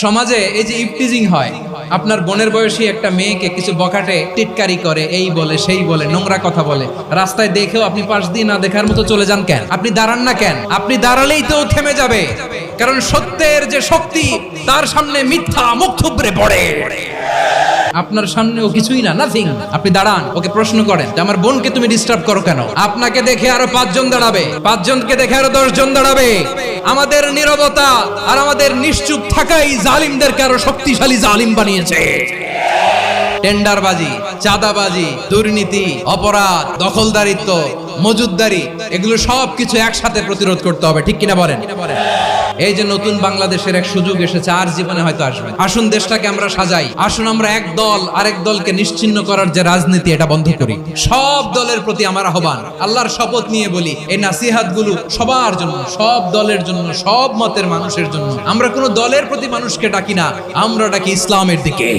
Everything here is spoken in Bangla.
সমাজে এই যে ইফটিজিং হয়, আপনার বোনের বয়সী একটা মেয়েকে কিছু বখাটে টিটকারি করে, এই বলে সেই বলে, নোংরা কথা বলে, রাস্তায় দেখেও আপনি পাশ দিয়ে না দেখার মতো চলে যান কেন? আপনি দাঁড়ান না কেন? আপনি দাঁড়ালেই তো থেমে যাবে, কারণ সত্যের যে শক্তি তার সামনে মিথ্যা মুখ থুবড়ে পড়ে। আপনার সামনে ও কিছুই না, নাথিং। আপনি দাঁড়ান, ওকে প্রশ্ন করেন যে আমার বোনকে তুমি ডিস্টার্ব করো কেন? আপনাকে দেখে আরো 5 জন দাঁড়াবে, 5 জনকে দেখে আরো 10 জন দাঁড়াবে। আমাদের নীরবতা আর আমাদের নিশ্চুপ থাকাই জালিমদেরকে আরো শক্তিশালী জালিম বানিয়েছে। টেন্ডারবাজি, চাঁদাবাজি, দুর্নীতি, অপরাধ, দখলদারিত্ব, মজুদদারি, এগুলো সবকিছু একসাথে প্রতিরোধ করতে হবে, ঠিক কিনা বলেন? এই যে নতুন বাংলাদেশের এক সুযোগ এসেছে, আর জীবনে হয়তো আসবে। আসুন দেশটাকে আমরা সাজাই, আসুন আমরা এক দল আরেক দলকে নিশ্চিহ্ন করার যে রাজনীতি, এটা বন্ধ করি। সব দলের প্রতি আমার আহ্বান, আল্লাহর শপথ নিয়ে বলি, এই নাসিহাত গুলো সবার জন্য, সব দলের জন্য, সব মতের মানুষের জন্য। আমরা কোনো দলের প্রতি মানুষকে ডাকি না, আমরা ডাকি ইসলামের দিকে।